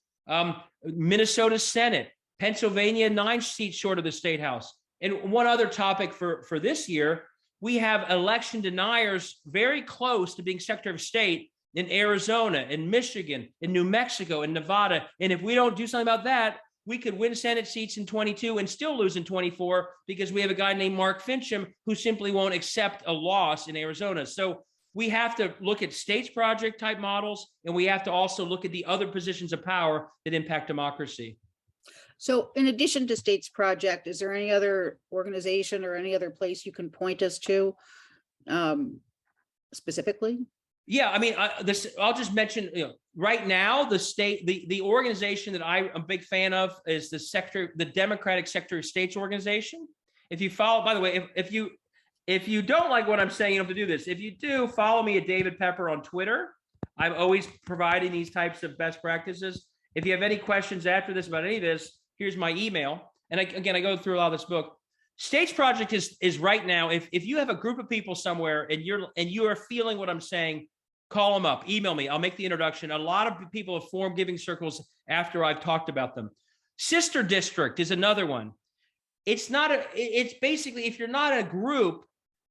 Minnesota Senate. Pennsylvania, 9 seats short of the State House. And one other topic for this year, we have election deniers very close to being Secretary of State in Arizona, in Michigan, in New Mexico, in Nevada. And if we don't do something about that, we could win Senate seats in 22 and still lose in 24 because we have a guy named Mark Fincham who simply won't accept a loss in Arizona. So we have to look at States Project type models, and we have to also look at the other positions of power that impact democracy. So in addition to States Project, is there any other organization or any other place you can point us to specifically? Yeah, I mean, I'll just mention, right now, the organization that I'm a big fan of is the Democratic Secretary of State's organization. If you follow, by the way, if you don't like what I'm saying, you don't have to do this. If you do, follow me at David Pepper on Twitter. I'm always providing these types of best practices. If you have any questions after this about any of this, here's my email. And I go through a lot of this book. States Project is right now, if you have a group of people somewhere and you are feeling what I'm saying, call them up, email me. I'll make the introduction. A lot of people have formed giving circles after I've talked about them. Sister District is another one. It's basically, if you're not a group,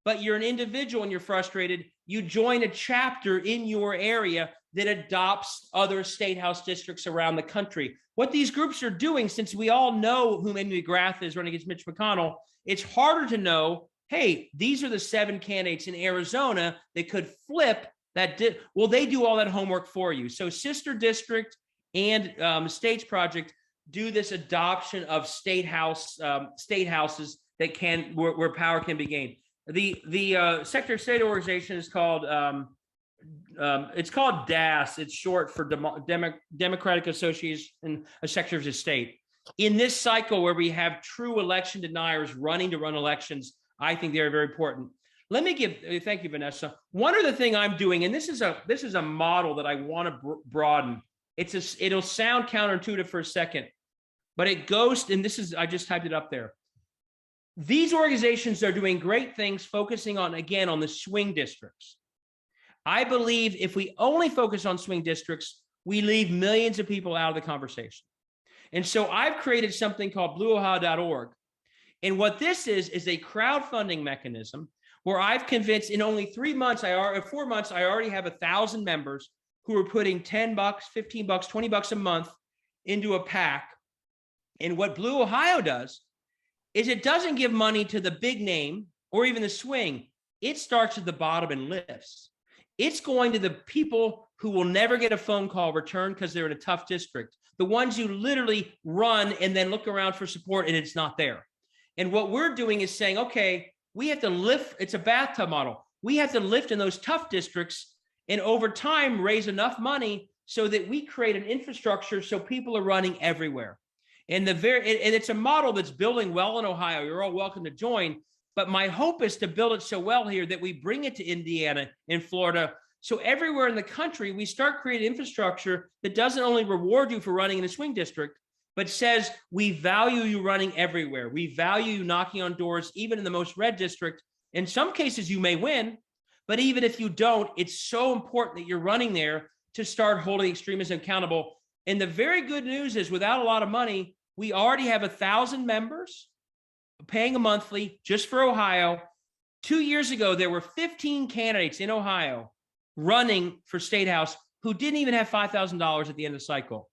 but you're an individual and you're frustrated, you join a chapter in your area that adopts other state house districts around the country. What these groups are doing, since we all know who Amy McGrath is running against Mitch McConnell, it's harder to know, hey, these are the 7 candidates in Arizona that could flip that. Well, they do all that homework for you. So Sister District and States Project do this adoption of state houses that where power can be gained. The Secretary of State organization is called it's called DAS. It's short for Democratic Association of Secretaries of State. In this cycle where we have true election deniers running to run elections, I think they're very important. Let me thank you, Vanessa. One other thing I'm doing, and this is a model that I want to broaden. It'll sound counterintuitive for a second, but it goes, and I just typed it up there. These organizations are doing great things, focusing on the swing districts. I believe if we only focus on swing districts, we leave millions of people out of the conversation. And so I've created something called blueohio.org. And what this is a crowdfunding mechanism where I've convinced in only 4 months, I already have 1,000 members who are putting $10, $15, $20 a month into a PAC. And what Blue Ohio does is it doesn't give money to the big name or even the swing. It starts at the bottom and lifts. It's going to the people who will never get a phone call returned because they're in a tough district. The ones you literally run and then look around for support and it's not there. And what we're doing is saying, okay, we have to lift. It's a bathtub model. We have to lift in those tough districts and over time raise enough money so that we create an infrastructure so people are running everywhere. And it's a model that's building well in Ohio. You're all welcome to join. But my hope is to build it so well here that we bring it to Indiana and Florida. So everywhere in the country, we start creating infrastructure that doesn't only reward you for running in a swing district, but says we value you running everywhere. We value you knocking on doors, even in the most red district. In some cases, you may win, but even if you don't, it's so important that you're running there to start holding extremists accountable. And the very good news is without a lot of money, we already have 1,000 members paying a monthly just for Ohio. 2 years ago, there were 15 candidates in Ohio running for State House who didn't even have $5,000 at the end of the cycle.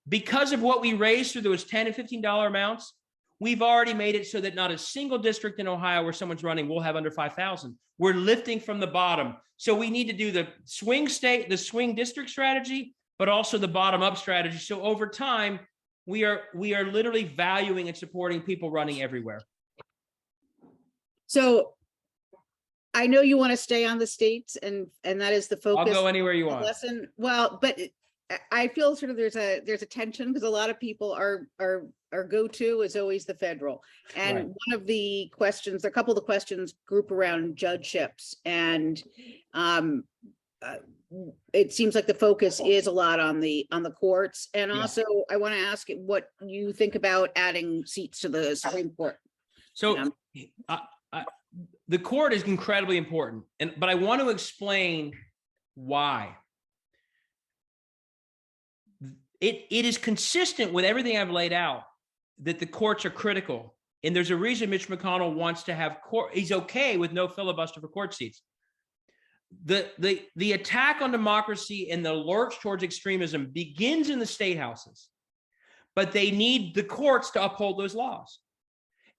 Because of what we raised through those $10 and $15 amounts, we've already made it so that not a single district in Ohio where someone's running will have under 5,000. We're lifting from the bottom. So we need to do the swing district strategy, but also the bottom up strategy. So over time, we are literally valuing and supporting people running everywhere. So I know you want to stay on the states and that is the focus. I'll go anywhere you want. Lesson. Well, but I feel sort of there's a tension because a lot of people are go-to is always the federal. And Right. One of the questions, a couple of the questions group around judgeships and it seems like the focus is a lot on the courts. And Yeah. also, I want to ask what you think about adding seats to the Supreme Court. So the court is incredibly important, but I want to explain why. It is consistent with everything I've laid out that the courts are critical. And there's a reason Mitch McConnell wants to have court. He's okay with no filibuster for court seats. The attack on democracy and the lurch towards extremism begins in the state houses, but they need the courts to uphold those laws.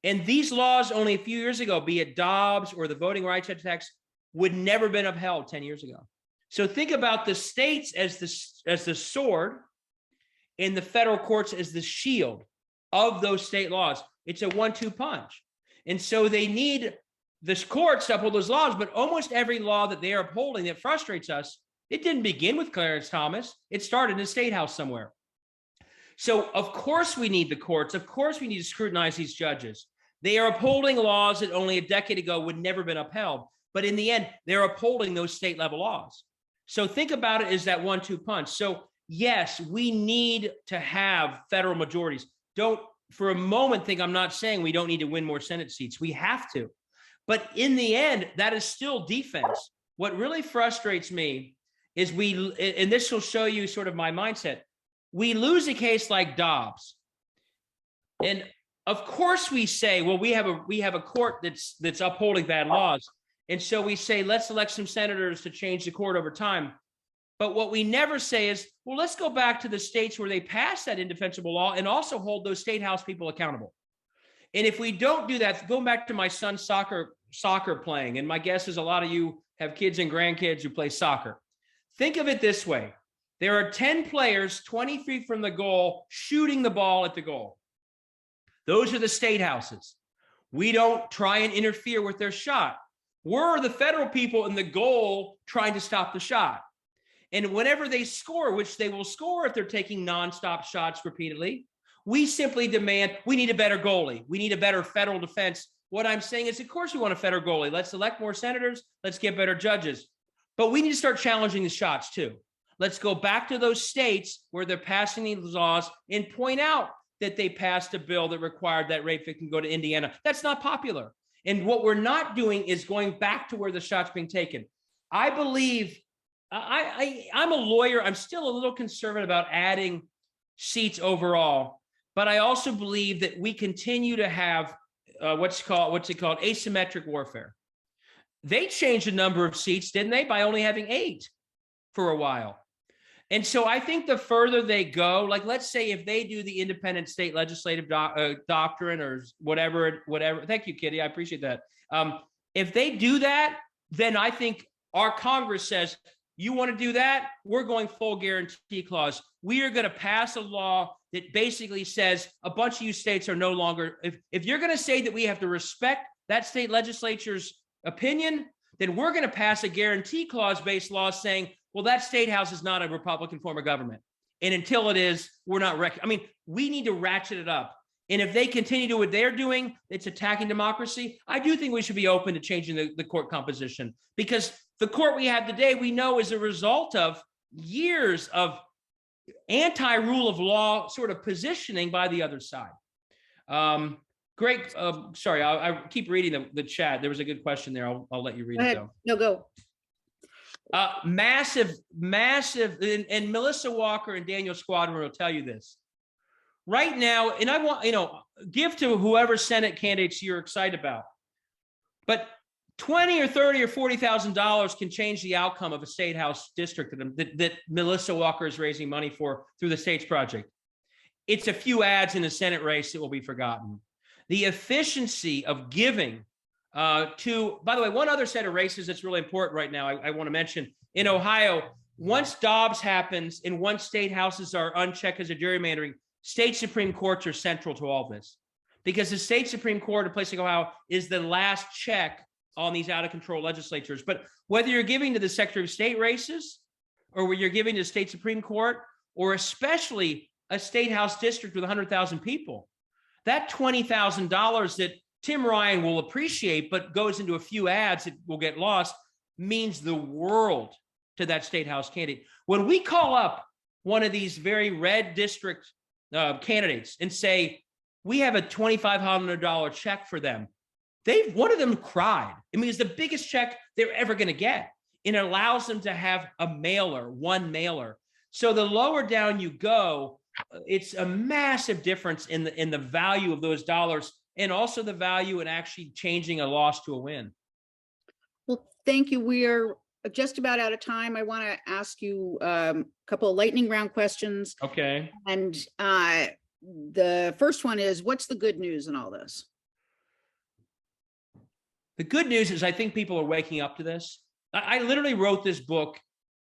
And these laws only a few years ago, be it Dobbs or the Voting Rights Act, would never been upheld 10 years ago. So think about the states as the sword and the federal courts as the shield of those state laws. It's a 1-2 punch. And so they need the courts to uphold those laws, but almost every law that they are upholding that frustrates us, it didn't begin with Clarence Thomas. It started in the state house somewhere. So of course we need the courts. Of course we need to scrutinize these judges. They are upholding laws that only a decade ago would never have been upheld. But in the end, they're upholding those state level laws. So think about it as that 1-2 punch. So yes, we need to have federal majorities. Don't for a moment think I'm not saying we don't need to win more Senate seats. We have to. But in the end, that is still defense. What really frustrates me is and this will show you sort of my mindset. We lose a case like Dobbs. And of course we say, well, we have a court that's upholding bad laws. And so we say, let's elect some senators to change the court over time. But what we never say is, well, let's go back to the states where they passed that indefensible law and also hold those state house people accountable. And if we don't do that, going back to my son's soccer playing, and my guess is a lot of you have kids and grandkids who play soccer. Think of it this way. There are 10 players 20 feet from the goal shooting the ball at the goal. Those are the state houses. We don't try and interfere with their shot. We're the federal people in the goal trying to stop the shot. And whenever they score, which they will score if they're taking nonstop shots repeatedly, we simply demand we need a better goalie. We need a better federal defense. What I'm saying is, of course, we want a federal goalie. Let's elect more senators. Let's get better judges. But we need to start challenging the shots too. Let's go back to those states where they're passing these laws and point out that they passed a bill that required that rape victim go to Indiana. That's not popular. And what we're not doing is going back to where the shot's being taken. I believe, I'm a lawyer. I'm still a little conservative about adding seats overall, but I also believe that we continue to have what's it called asymmetric warfare. They changed the number of seats, didn't they, by only having 8 for a while. And so I think the further they go, like let's say if they do the independent state legislative doctrine or whatever. Thank you, Kitty. I appreciate that. If they do that, then I think our Congress says, you want to do that? We're going full guarantee clause. We are going to pass a law that basically says a bunch of you states are no longer, if you're going to say that we have to respect that state legislature's opinion, then we're going to pass a guarantee clause based law saying, well, that state house is not a Republican form of government. And until it is, we're not, we need to ratchet it up. And if they continue to do what they're doing, it's attacking democracy. I do think we should be open to changing the court composition, because the court we have today, we know is a result of years of anti-rule of law sort of positioning by the other side. Great. Sorry, I keep reading the chat. There was a good question there. I'll let you read it though. No, go. Massive, and Melissa Walker and Daniel Squadron will tell you this. Right now, and I want, give to whoever Senate candidates you're excited about, but $20 or $30 or $40,000 can change the outcome of a state house district that Melissa Walker is raising money for through the States Project. It's a few ads in the Senate race that will be forgotten. The efficiency of giving by the way, one other set of races that's really important right now, I want to mention in Ohio, once Dobbs happens and once state houses are unchecked as a gerrymandering, state Supreme Courts are central to all this, because the state Supreme Court, a place like Ohio, is the last check on these out of control legislatures. But whether you're giving to the Secretary of State races or whether you're giving to the state Supreme Court, or especially a state house district with 100,000 people, that $20,000 that Tim Ryan will appreciate, but goes into a few ads that will get lost, means the world to that state house candidate. When we call up one of these very red district candidates and say, we have a $2,500 check for them, one of them cried. I mean, it's the biggest check they're ever going to get. It allows them to have a mailer, one mailer. So the lower down you go, it's a massive difference in the value of those dollars, and also the value in actually changing a loss to a win. Well, thank you. We are just about out of time. I want to ask you a couple of lightning round questions. Okay. And the first one is, what's the good news in all this? The good news is I think people are waking up to this. I literally wrote this book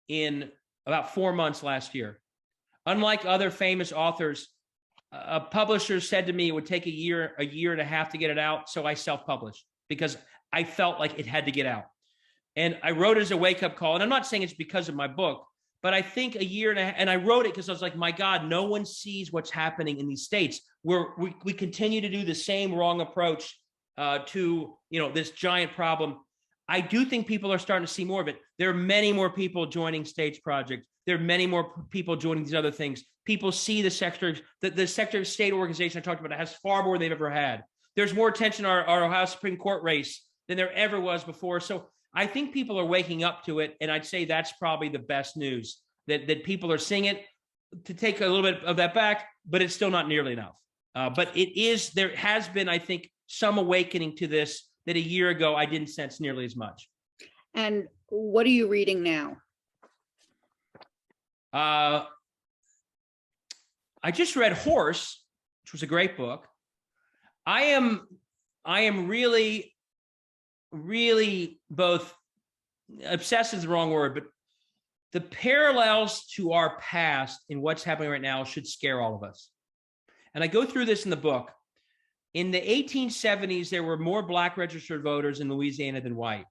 in about 4 months last year. Unlike other famous authors, a publisher said to me it would take a year and a half to get it out. So I self-published because I felt like it had to get out. And I wrote it as a wake-up call. And I'm not saying it's because of my book, but I think a year and a half, and I wrote it because I was like, my God, no one sees what's happening in these states where we continue to do the same wrong approach to this giant problem. I do think people are starting to see more of it. There are many more people joining States Project. There are many more people joining these other things. People see the Secretary of State organization I talked about. It has far more than they've ever had. There's more attention to our Ohio Supreme Court race than there ever was before. So I think people are waking up to it. And I'd say that's probably the best news, that people are seeing it. To take a little bit of that back, but it's still not nearly enough. But there has been, I think, some awakening to this that a year ago I didn't sense nearly as much. And what are you reading now? I just read Horse, which was a great book. I am really, really both obsessed is the wrong word, but the parallels to our past in what's happening right now should scare all of us. And I go through this in the book. In the 1870s, there were more Black registered voters in Louisiana than white.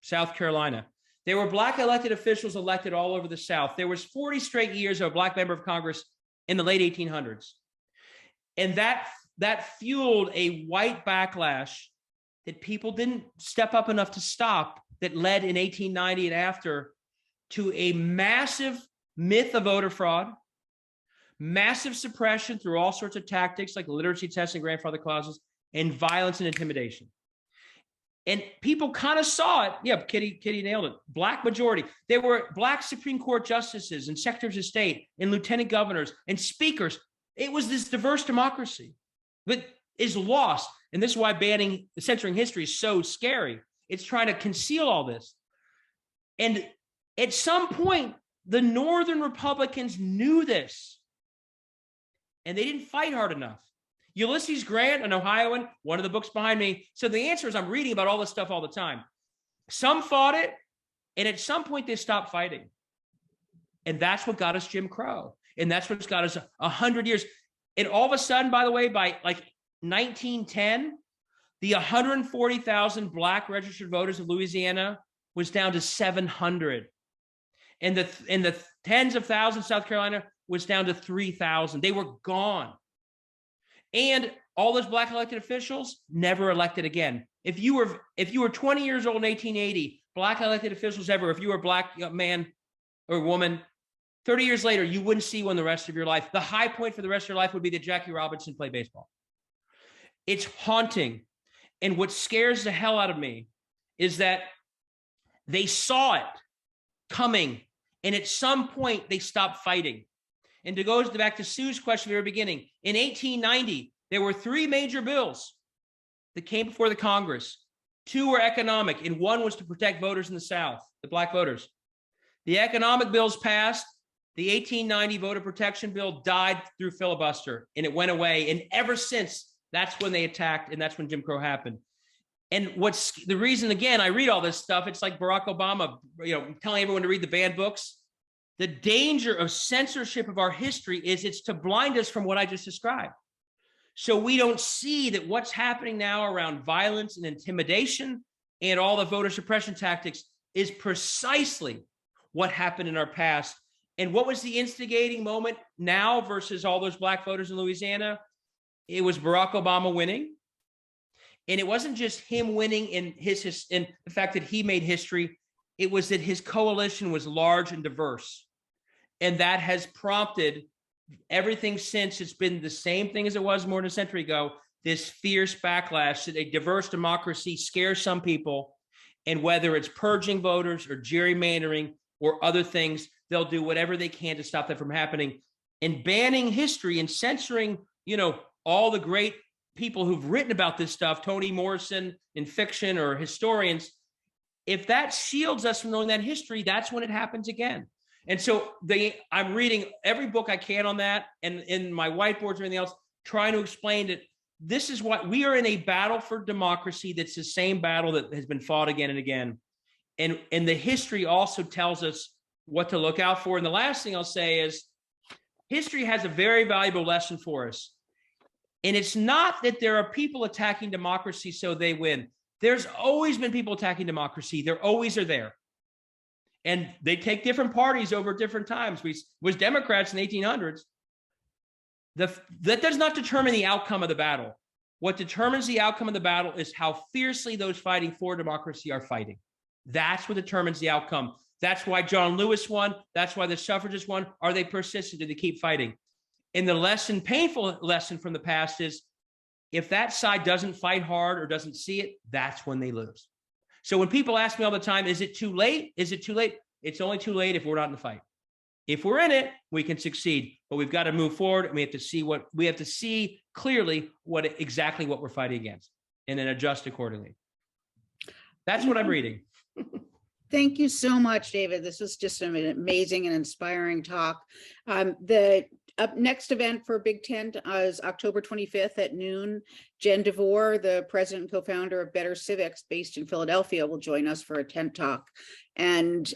South Carolina. There were Black elected officials elected all over the South. There was 40 straight years of a Black member of Congress in the late 1800s. And that fueled a white backlash that people didn't step up enough to stop, that led in 1890 and after to a massive myth of voter fraud, massive suppression through all sorts of tactics like literacy tests and grandfather clauses, and violence and intimidation. And people kind of saw it. Yeah, Kitty nailed it. Black majority. There were Black Supreme Court justices and secretaries of state and lieutenant governors and speakers. It was this diverse democracy that is lost. And this is why censoring history is so scary. It's trying to conceal all this. And at some point, the Northern Republicans knew this, and they didn't fight hard enough. Ulysses Grant, an Ohioan, one of the books behind me. So the answer is I'm reading about all this stuff all the time. Some fought it, and at some point they stopped fighting. And that's what got us Jim Crow. And that's what's got us 100 years. And all of a sudden, by the way, by like 1910, the 140,000 Black registered voters of Louisiana was down to 700. And the tens of thousands, South Carolina, was down to 3,000. They were gone. And all those Black elected officials never elected again. If you were 20 years old in 1880, Black elected officials ever, if you were a Black man or woman, 30 years later, you wouldn't see one the rest of your life. The high point for the rest of your life would be that Jackie Robinson played baseball. It's haunting. And what scares the hell out of me is that they saw it coming, and at some point they stopped fighting. And to go back to Sue's question at the very beginning, in 1890, there were 3 major bills that came before the Congress. 2 were economic, and 1 was to protect voters in the South, the Black voters. The economic bills passed. The 1890 voter protection bill died through filibuster, and it went away. And ever since, that's when they attacked, and that's when Jim Crow happened. And what's the reason, again, I read all this stuff, it's like Barack Obama, telling everyone to read the banned books. The danger of censorship of our history is it's to blind us from what I just described. So we don't see that what's happening now around violence and intimidation and all the voter suppression tactics is precisely what happened in our past. And what was the instigating moment now versus all those Black voters in Louisiana? It was Barack Obama winning. And it wasn't just him winning in the fact that he made history. It was that his coalition was large and diverse. And that has prompted everything since. It's been the same thing as it was more than a century ago, this fierce backlash that a diverse democracy scares some people. And whether it's purging voters or gerrymandering or other things, they'll do whatever they can to stop that from happening. And banning history and censoring, all the great people who've written about this stuff, Toni Morrison in fiction or historians, if that shields us from knowing that history, that's when it happens again. And so I'm reading every book I can on that, and in my whiteboards or anything else, trying to explain that this is what we are in, a battle for democracy that's the same battle that has been fought again and again. And the history also tells us what to look out for. And the last thing I'll say is history has a very valuable lesson for us. And it's not that there are people attacking democracy so they win. There's always been people attacking democracy. There always are there. And they take different parties over different times. We was Democrats in the 1800s. That does not determine the outcome of the battle. What determines the outcome of the battle is how fiercely those fighting for democracy are fighting. That's what determines the outcome. That's why John Lewis won. That's why the suffragists won. Are they persistent? Do they keep fighting? And the painful lesson from the past is if that side doesn't fight hard or doesn't see it, that's when they lose. So when people ask me all the time, is it too late? Is it too late? It's only too late if we're not in the fight. If we're in it, we can succeed, but we've got to move forward. And we have to see clearly exactly what we're fighting against and then adjust accordingly. That's what I'm reading. Thank you so much, David. This was just an amazing and inspiring talk. The next event for Big Tent is October 25th at noon. Jen DeVore, the president and co-founder of Better Civics based in Philadelphia, will join us for a tent talk. And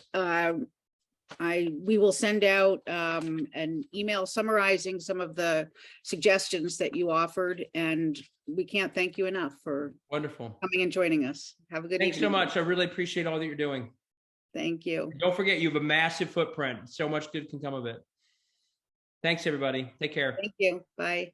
we will send out an email summarizing some of the suggestions that you offered, and we can't thank you enough for Wonderful coming and joining us. Have a good Thanks evening. so much. I really appreciate all that you're doing. Thank you. Don't forget, you have a massive footprint. So much good can come of it. Thanks, everybody. Take care. Thank you. Bye.